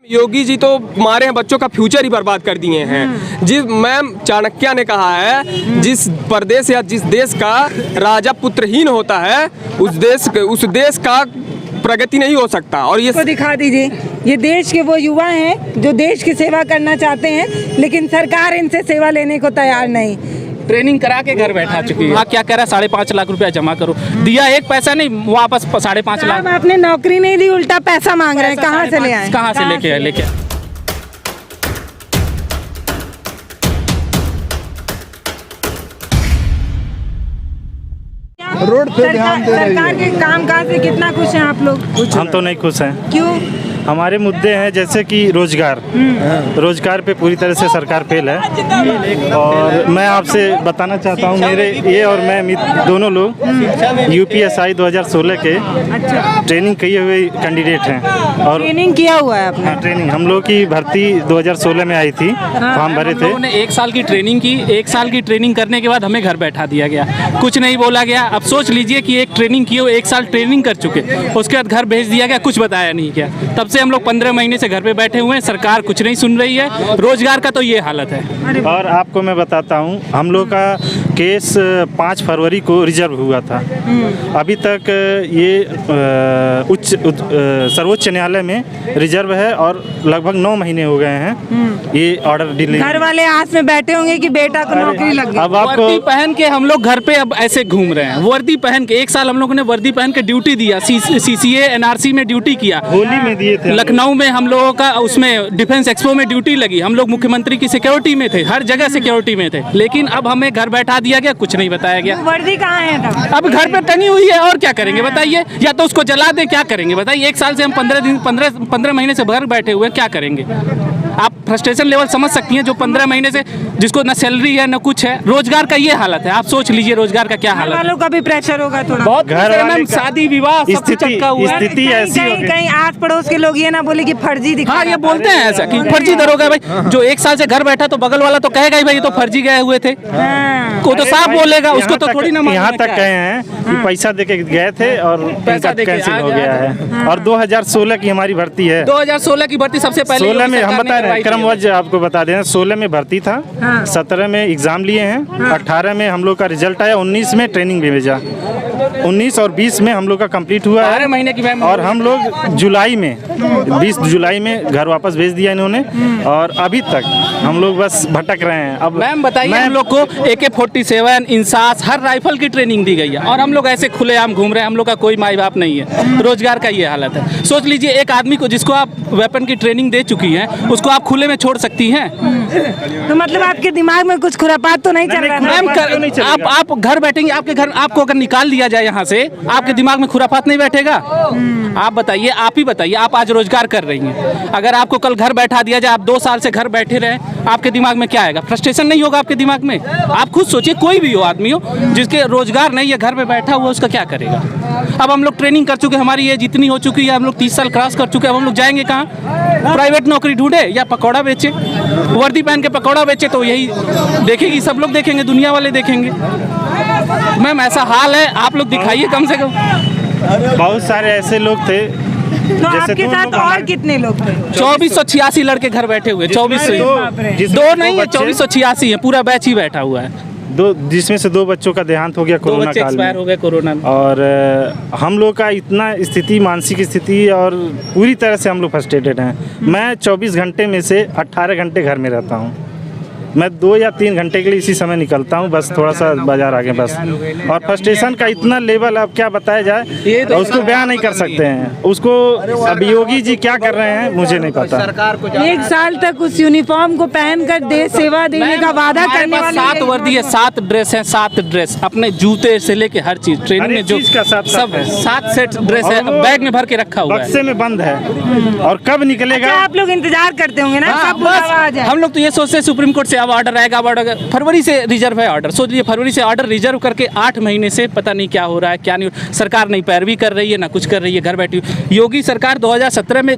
योगी जी तो हमारे बच्चों का फ्यूचर ही बर्बाद कर दिए हैं। जिस मैम चाणक्य ने कहा है, जिस प्रदेश या जिस देश का राजा पुत्रहीन होता है उस देश का प्रगति नहीं हो सकता। और ये दिखा दीजिए, ये देश के वो युवा हैं जो देश की सेवा करना चाहते हैं, लेकिन सरकार इनसे सेवा लेने को तैयार नहीं। ट्रेनिंग करा के घर बैठा चुकी है। क्या कह रहा है 5.5 लाख रुपया जमा करो, दिया एक पैसा नहीं, वापस 5.5 लाख। आपने नौकरी नहीं दी, उल्टा पैसा मांग रहे हैं। कहाँ से ले आए? कहाँ से लेके रोड पे ध्यान दे रही है। सरकार के कामकाज से कितना खुश हैं आप लोग? हम तो नहीं खुश हैं। क्यों? हमारे मुद्दे हैं जैसे कि रोजगार पे पूरी तरह से सरकार फेल है। और मैं आपसे बताना चाहता हूँ, मेरे ये और मैं दोनों लोग UPSI 2016 के ट्रेनिंग किए हुए कैंडिडेट हैं। और ट्रेनिंग किया हुआ है आपने? ट्रेनिंग हम लोग की भर्ती 2016 में आई थी, फॉर्म भरे थे। हमने 1 साल की ट्रेनिंग की। 1 साल की ट्रेनिंग करने के बाद हमें घर बैठा दिया गया, कुछ नहीं बोला गया। अब सोच लीजिए कि एक ट्रेनिंग की हो, 1 साल ट्रेनिंग कर चुके, उसके बाद घर भेज दिया गया, कुछ बताया नहीं गया। तब से हम लोग 15 महीने से घर पे बैठे हुए हैं, सरकार कुछ नहीं सुन रही है। रोजगार का तो ये हालत है। और आपको मैं बताता हूँ, हम लोग का केस 5 फरवरी को रिजर्व हुआ था। अभी तक ये सर्वोच्च न्यायालय में रिजर्व है और लगभग 9 महीने हो गए हैं ये ऑर्डर डिले। घर वाले आस में बैठे होंगे कि बेटा को नौकरी लग गई। अब आपको वर्दी पहन के हम लोग घर पे अब ऐसे घूम रहे हैं, वर्दी पहन के। 1 साल हम लोगों ने वर्दी पहन के ड्यूटी दिया, CCA NRC में ड्यूटी किया, होली में दिए थे। लखनऊ में हम लोगों का उसमें डिफेंस एक्सपो में ड्यूटी लगी, हम लोग मुख्यमंत्री की सिक्योरिटी में थे, हर जगह सिक्योरिटी में थे। लेकिन अब हमें घर बैठा दिया गया, कुछ नहीं बताया गया। वर्दी कहाँ है तब? अब घर पे टंगी हुई है, और क्या करेंगे बताइए? या तो उसको जला दें, क्या करेंगे बताइए? 1 साल से हम 15 महीने से घर बैठे हुए हैं, क्या करेंगे? आप फ्रस्ट्रेशन लेवल समझ सकती हैं, जो 15 महीने से जिसको न सैलरी है न कुछ है। रोजगार का ये हालत है, आप सोच लीजिए रोजगार का क्या हालत है। वालों का भी प्रेशर होगा थोड़ा बहुत। घर वाले शादी विवाह सब कुछ अटका हुआ है। स्थिति ऐसी हो गई। कहीं आस पड़ोस के लोग ये ना बोले कि फर्जी दिखा। हाँ, ये बोलते हैं ऐसा कि फर्जी दरोगा भाई। जो 1 साल से घर बैठा तो बगल वाला तो कहेगा ही भाई ये तो फर्जी गए हुए थे, को तो साफ बोलेगा, उसको तो थोड़ी ना। यहाँ तक कहे हैं कि पैसा देके गए थे और पैसा कैंसिल हो गया है। और 2016 की हमारी भर्ती है। 2016 की भर्ती सबसे पहले 16 में हम बता रहे हैं, क्रमवश आपको बता दें, 16 में भर्ती था, 17 में एग्जाम लिए हैं, 18 में हम लोग का रिजल्ट आया, 19 में ट्रेनिंग भी भेजा, 19 और 20 में हम लोग का कंप्लीट हुआ है। 12 महीने की। और हम लोग जुलाई में 20 जुलाई में घर वापस भेज दिया इन्होंने। और अभी तक हम लोग बस भटक रहे हैं। अब मैम बताइए, हम लोग को AK-47 इंसास हर राइफल की ट्रेनिंग दी गई है और हम लोग ऐसे खुलेआम घूम रहे हैं। हम लोग का कोई माई बाप नहीं है। रोजगार का ये हालत है। सोच लीजिए, एक आदमी को जिसको आप वेपन की ट्रेनिंग दे चुकी हैं, उसको आप खुले में छोड़ सकती हैं? तो मतलब आपके दिमाग में कुछ खुरापात तो नहीं चल रहा? मैम आप घर बैठेंगे, आपके घर आपको अगर निकाल दिया जाए यहाँ से, आपके दिमाग में खुरापात नहीं बैठेगा? आप बताइए, आप ही बताइए। आप आज रोजगार कर रही हैं, अगर आपको कल घर बैठा दिया जाए, आप 2 साल से घर बैठे रहे, आपके दिमाग में क्या आएगा? फ्रस्ट्रेशन नहीं होगा आपके दिमाग में? आप खुद सोचिए, कोई भी हो आदमी हो जिसके रोजगार नहीं है, घर पे बैठा हुआ, उसका क्या करेगा? अब हम लोग ट्रेनिंग कर चुके, हमारी एज इतनी हो चुकी है, हम लोग 30 साल क्रॉस कर चुके हैं। अब हम लोग जाएंगे कहाँ? प्राइवेट नौकरी ढूंढे या पकौड़ा बेचे? वर्दी पहन के पकौड़ा बेचे तो यही देखेगी, सब लोग देखेंगे, दुनिया वाले देखेंगे। मैम ऐसा हाल है, आप लोग दिखाइए कम से कम। बहुत सारे ऐसे लोग थे। तो आपके साथ और कितने लोग थे? 2486 लड़के घर बैठे हुए। 2400 दो नहीं है, 2486 है, पूरा बैच ही बैठा हुआ है। जिसमें से 2 बच्चों का देहांत हो गया कोरोना काल में। हो गए कोरोना में। और हम लोग का इतना स्थिति, मानसिक स्थिति और पूरी तरह से हम लोग फ्रस्ट्रेटेड हैं। मैं 24 घंटे में से 18 घंटे घर में रहता हूँ। मैं 2 या 3 घंटे के लिए इसी समय निकलता हूँ, बस थोड़ा सा बाजार आगे बस। और फ्रस्ट्रेशन का इतना लेवल, अब क्या बताया जाए, उसको बयान नहीं कर सकते हैं। उसको अब योगी जी क्या कर रहे हैं मुझे नहीं पता। 1 साल तक उस यूनिफॉर्म को पहनकर देश सेवा देने का वादा करने वाले 7 वर्दी है, 7 ड्रेस है, 7 ड्रेस, अपने जूते से लेके हर चीज ट्रेनिंग में जो सब 7 सेट ड्रेस है, बैग में भर के रखा हुआ है, बक्से में बंद है। और कब निकलेगा? आप लोग इंतजार करते होंगे ना? हम लोग तो ये सोचते हैं सुप्रीम कोर्ट से अब ऑर्डर आएगा, फरवरी से रिजर्व है ऑर्डर। सोच लीजिए फरवरी से ऑर्डर रिजर्व करके 8 महीने से पता नहीं क्या हो रहा है क्या नहीं। सरकार नहीं पैरवी कर रही है, ना कुछ कर रही है, घर बैठी। योगी सरकार 2017 में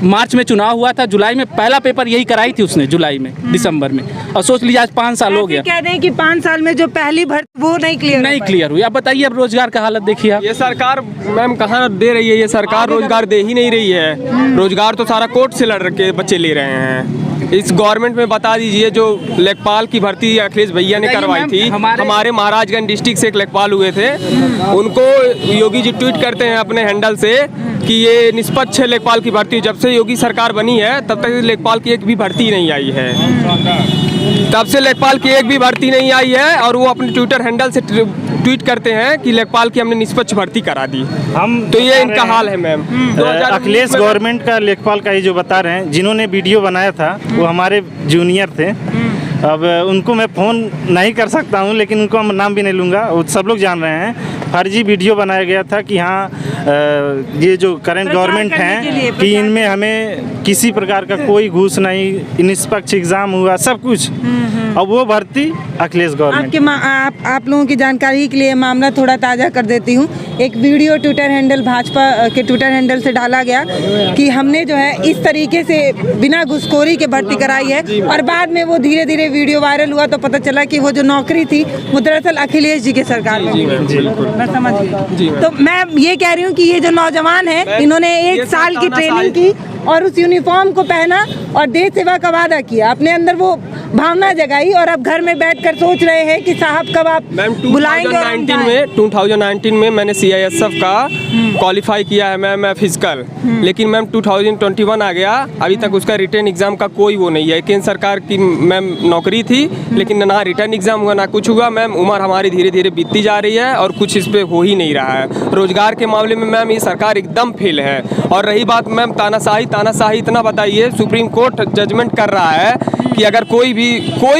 मार्च में चुनाव हुआ था, जुलाई में पहला पेपर यही कराई थी उसने, जुलाई में दिसंबर में। और सोच लीजिए आज 5 साल हो गया। कह रहे हैं कि 5 साल में जो पहली भर्ती वो नहीं क्लियर हुई। अब बताइए, अब रोजगार का हालत देखिए आप। ये सरकार मैम कहाँ दे रही है? ये सरकार रोजगार दे ही नहीं रही है। रोजगार तो सारा कोर्ट से लड़ के बच्चे ले रहे हैं। इस गवर्नमेंट में बता दीजिए, जो लेखपाल की भर्ती अखिलेश भैया ने करवाई थी, हमारे महाराजगंज डिस्ट्रिक्ट से एक लेखपाल हुए थे, उनको योगी जी ट्वीट करते हैं अपने हैंडल से कि ये निष्पक्ष लेखपाल की भर्ती। जब से योगी सरकार बनी है तब तक लेखपाल की एक भी भर्ती नहीं आई है, तब से लेखपाल की एक भी भर्ती नहीं आई है। और वो अपने ट्विटर हैंडल से ट्वीट करते हैं कि लेखपाल की हमने निष्पक्ष भर्ती करा दी। हम तो ये इनका हाल है मैम। अखिलेश गवर्नमेंट का लेखपाल का ये जो बता रहे हैं, जिन्होंने वीडियो बनाया था वो हमारे जूनियर थे। अब उनको मैं फ़ोन नहीं कर सकता हूँ, लेकिन उनको हम नाम भी नहीं लूँगा, वो सब लोग जान रहे हैं। फर्जी वीडियो बनाया गया था कि हाँ ये जो करंट गवर्नमेंट हैं कि इनमें हमें किसी प्रकार का कोई घूस नहीं, निष्पक्ष एग्ज़ाम हुआ, सब कुछ। अब वो भर्ती अखिलेश गवर्नमेंट। आप लोगों की जानकारी के लिए मामला थोड़ा ताज़ा कर देती हूँ। एक वीडियो ट्विटर हैंडल भाजपा के ट्विटर हैंडल से डाला गया कि हमने जो है इस तरीके से बिना घुसखोरी के भर्ती कराई है, और बाद में वो धीरे धीरे वीडियो वायरल हुआ तो पता चला कि वो जो नौकरी थी वो दरअसल अखिलेश जी के सरकार में। मैं समझ गई। तो मैं ये कह रही हूँ कि ये जो नौजवान है, इन्होंने 1 साल की ट्रेनिंग की और उस यूनिफॉर्म को पहना और देश सेवा का वादा किया, अपने अंदर वो भावना जगाई, और अब घर में बैठकर सोच रहे हैं कि साहब कब आप बुलाएंगे। 2019 में मैंने CISF का क्वालिफाई किया है मैम फिजिकल, लेकिन मैम 2021 आ गया, अभी तक उसका रिटर्न एग्जाम का कोई वो नहीं है। केंद्र सरकार की मैम नौकरी थी, लेकिन ना रिटर्न एग्जाम हुआ ना कुछ हुआ। मैम उम्र हमारी धीरे धीरे बीतती जा रही है और कुछ इस पे हो ही नहीं रहा है। रोजगार के मामले में मैम ये सरकार एकदम फेल है। और रही बात मैम तानाशाही, इतना बताइए, सुप्रीम कोर्ट जजमेंट कर रहा है कि अगर कोई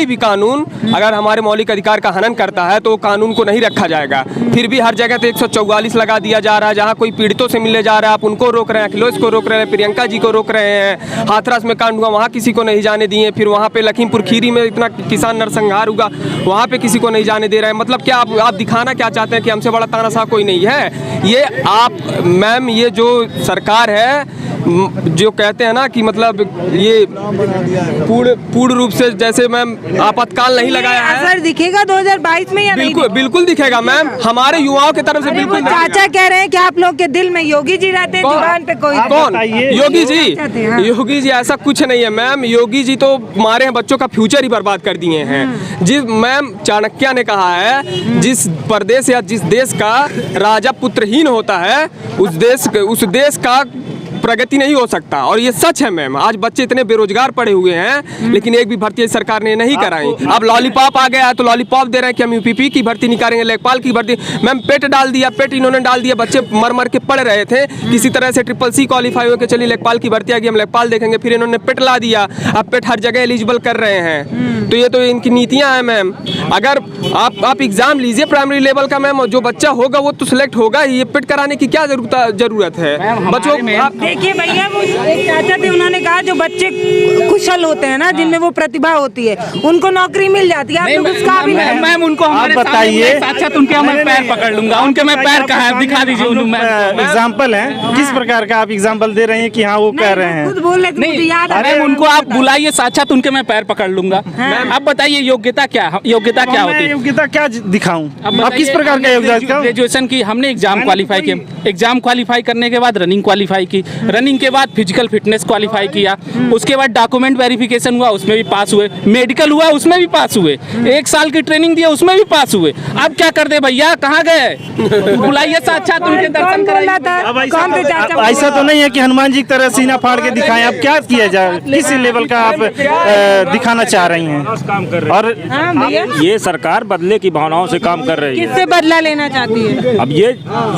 भी कानून अगर हमारे मौलिक अधिकार का हनन करता है तो वो कानून को नहीं रखा जाएगा। फिर भी हर जगह तो 144 लगा दिया जा रहा है। जहाँ कोई पीड़ितों से मिलने जा रहा है आप उनको रोक रहे हैं, अखिलेश को रोक रहे हैं, प्रियंका जी को रोक रहे हैं। हाथरस में कांड हुआ, वहाँ किसी को नहीं जाने दिए। फिर वहाँ पे लखीमपुर खीरी में इतना किसान नरसंहार हुआ, वहाँ पे किसी को नहीं जाने दे रहे हैं। मतलब क्या आप दिखाना क्या चाहते हैं कि हमसे बड़ा तानाशाह कोई नहीं है? ये आप मैम, ये जो सरकार है, जो कहते हैं ना कि मतलब ये पूर्ण रूप से जैसे मैम आपातकाल नहीं लगाया है। असर दिखेगा 2022 में या नहीं? बिल्कुल दिखेगा मैम, हमारे युवाओं की तरफ से बिल्कुल। चाचा कह रहे हैं कि आप लोग के दिल में योगी जी रहते हैं, जुबान पे कोई। कौन? योगी जी? योगी जी ऐसा कुछ नहीं है मैम। योगी जी तो हमारे बच्चों का फ्यूचर ही बर्बाद कर दिए हैं। जिस मैम चाणक्य ने कहा है, जिस प्रदेश या जिस देश का राजा पुत्रहीन होता है उस देश का प्रगति नहीं हो सकता। और ये सच है मैम। आज बच्चे इतने बेरोजगार पड़े हुए हैं, लेकिन एक भी भर्ती सरकार ने नहीं कराई। अब लॉलीपॉप आ गया है तो लॉलीपॉप दे रहे हैं कि हम UPP की भर्ती नहीं करेंगे, लेखपाल की भर्ती। मैम पेट डाल दिया, पेट इन्होंने डाल दिया। बच्चे मर के पढ़ रहे थे, किसी तरह से SSC क्वालिफाई होकर चलिए लेखपाल की भर्ती आ गई, हम लेखपाल देखेंगे। फिर इन्होंने पेट ला दिया, अब पेट हर जगह एलिजिबल कर रहे हैं। तो ये तो इनकी नीतियाँ हैं मैम। अगर आप एग्जाम लीजिए प्राइमरी लेवल का मैम, जो बच्चा होगा वो तो सिलेक्ट होगा ही। ये पेट कराने की क्या जरूरत है बच्चों? देखिए भैया, वो एक चाचा थे, उन्होंने कहा जो बच्चे कुशल होते हैं ना, जिनमें वो प्रतिभा होती है, उनको नौकरी मिल जाती है। आप लोग उसका भी मैम उनको हमारे बताइए, साक्षात उनके मैं पैर पकड़ लूंगा। उनके मैं पैर कहाँ है दिखा दीजिए। एग्जाम्पल है, किस प्रकार का आप एग्जाम्पल दे रहे हैं कि हाँ वो कह रहे हैं? खुद बोल रहे थे, मुझे याद आ रहा है। उनको आप बुलाइए साक्षात, उनके मैं पैर पकड़ लूंगा। आप बताइए योग्यता क्या होती है? योग्यता क्या दिखाऊं? आप किस प्रकार का योग्यता? ग्रेजुएशन की हमने एग्जाम क्वालिफाई किया, एग्जाम क्वालिफाई करने के बाद रनिंग क्वालिफाई की, रनिंग के बाद फिजिकल फिटनेस क्वालिफाई किया, उसके बाद डॉक्यूमेंट वेरिफिकेशन हुआ, उसमें भी पास हुए, मेडिकल हुआ उसमें भी पास हुए, 1 साल की ट्रेनिंग दिया उसमें भी पास हुए। अब क्या कर दे भैया, कहाँ गए? बुलाइए साक्षात, उनके दर्शन कराइए। ऐसा तो नहीं है कि हनुमान जी की तरह सीना फाड़ के दिखाएं। अब क्या किया जाए, किस लेवल का आप दिखाना चाह रही हैं? और ये सरकार बदले की भावनाओं से काम कर रही है। किससे बदला लेना चाहती है? अब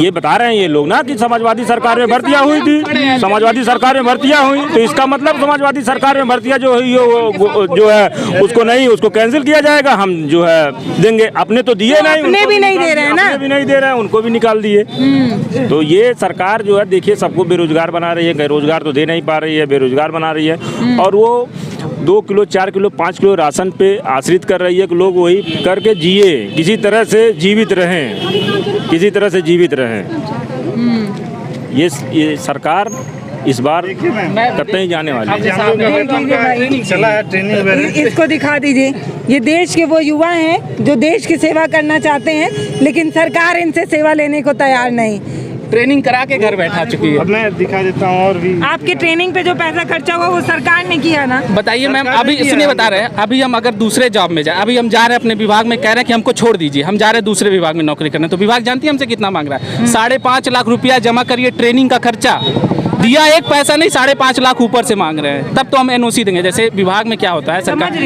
ये बता रहे हैं ये लोग ना कि समाजवादी सरकार में भर्तियां हुई थी, समाजवादी सरकार में भर्तियां हुई, तो इसका मतलब समाजवादी सरकार में भर्तियां जो हुई जो है उसको कैंसिल किया जाएगा। हम जो है देंगे, अपने तो दिए नहीं, अपने भी नहीं दे रहे हैं ना, भी नहीं दे रहे हैं, उनको भी निकाल दिए। तो ये सरकार जो है देखिए सबको बेरोजगार बना रही है, रोजगार तो दे नहीं पा रही है, बेरोजगार बना रही है। और वो 2 किलो 4 किलो 5 किलो राशन पे आश्रित कर रही है कि लोग वही करके जिए, किसी तरह से जीवित रहें, किसी तरह से जीवित रहें। ये सरकार इस बार कतई जाने वाली है। चला है ट्रेनिंग, इसको दिखा दीजिए। ये देश के वो युवा हैं जो देश की सेवा करना चाहते हैं, लेकिन सरकार इनसे सेवा लेने को तैयार नहीं। ट्रेनिंग करा के घर बैठा चुकी है। अब मैं दिखा देता हूँ और भी। आपके ट्रेनिंग पे जो पैसा खर्चा हुआ वो सरकार ने किया ना। बताइए मैम, अभी इसलिए बता रहे हैं, अभी हम अगर दूसरे जॉब में जाए, अभी हम जा रहे हैं अपने विभाग में, कह रहे हैं कि हमको छोड़ दीजिए, हम जा रहे हैं दूसरे विभाग में नौकरी करने, तो विभाग जानती है हमसे कितना मांग रहा है? 5.5 लाख रुपया जमा करिए ट्रेनिंग का खर्चा, दिया एक पैसा नहीं, 5.5 लाख ऊपर से मांग रहे हैं, तब तो हम एनओसी देंगे। जैसे विभाग में क्या होता है, सरकार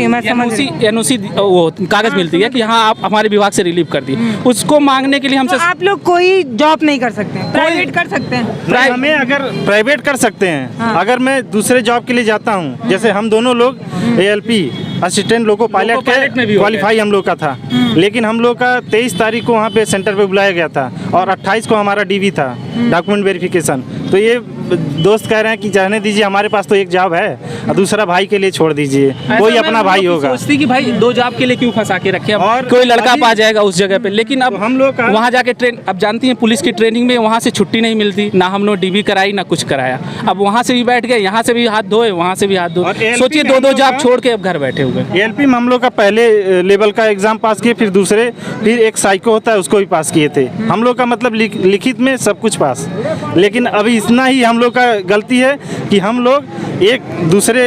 एनओसी वो कागज मिलती है कि हाँ आप हमारे विभाग से रिलीव कर दिए, उसको मांगने के लिए हमसे तो आप लोग कोई जॉब नहीं कर सकते, प्राइवेट कर सकते हैं। हमें अगर प्राइवेट कर सकते हैं, हाँ। अगर मैं दूसरे जॉब के लिए जाता हूँ, जैसे हम दोनों लोग ALP असिस्टेंट लोको पायलट में भी का क्वालिफाई हम लोग का था, लेकिन हम लोग का 23 तारीख को वहाँ पे सेंटर पे बुलाया गया था और 28 को हमारा DV था, डॉक्यूमेंट वेरिफिकेशन। तो ये दोस्त कह रहे हैं कि जाने दीजिए, हमारे पास तो एक जॉब है और दूसरा भाई के लिए छोड़ दीजिए, कोई अपना भाई होगा। सोचती कि भाई 2 जॉब के लिए क्यों फंसा के रखे, और कोई लड़का पा जाएगा उस जगह पे। लेकिन अब हम लोग वहाँ जाके ट्रेन, अब जानती हैं पुलिस की ट्रेनिंग में वहाँ से छुट्टी नहीं मिलती, ना हम लोग DV कराई ना कुछ कराया। अब वहाँ से भी बैठ गए, यहाँ से भी हाथ धोए, वहाँ से भी हाथ धोए, ALP सोचिए 2 जॉब छोड़ के अब घर बैठे हुए। ALP में हम लोग का पहले लेवल का एग्जाम पास किए, फिर दूसरे, फिर एक साइको होता है उसको भी पास किए थे। हम लोग का मतलब लिखित में सब कुछ पास, लेकिन अभी इतना ही हम लोग का गलती है कि हम लोग एक दूसरे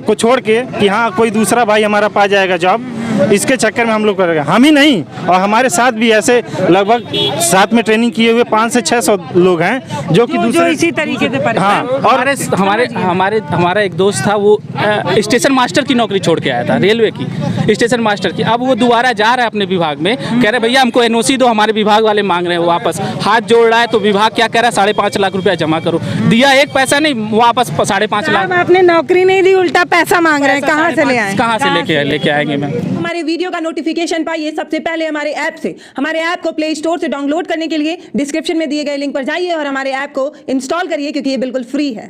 को छोड़ के कि हाँ कोई दूसरा भाई हमारा पा जाएगा जॉब, इसके चक्कर में हम लोग करेंगे। हम ही नहीं, और हमारे साथ भी ऐसे लगभग साथ में ट्रेनिंग किए हुए 500 से 600 लोग हैं जो कि जो इसी तरीके से हाँ। और हमारा एक दोस्त था, वो स्टेशन मास्टर की नौकरी छोड़ के आया था, रेलवे की स्टेशन मास्टर की। अब वो दोबारा जा रहा है अपने विभाग में, कह रहे भैया हमको एनओसी दो, हमारे विभाग वाले मांग रहे हैं वापस। हाथ जोड़ रहा है तो विभाग क्या कह रहा है, 5.5 लाख रुपया जमा करो, दिया एक पैसा नहीं, वापस 5.5 लाख। आपने नौकरी नहीं दी, उल्टा पैसा मांग रहे हैं, कहाँ से ले आए? कहाँ से लेके आएंगे मैम? हमारे वीडियो का नोटिफिकेशन पाइए सबसे पहले हमारे ऐप से। हमारे ऐप को प्ले स्टोर से डाउनलोड करने के लिए डिस्क्रिप्शन में दिए गए लिंक पर जाइए और हमारे ऐप को इंस्टॉल करिए, क्योंकि ये बिल्कुल फ्री है।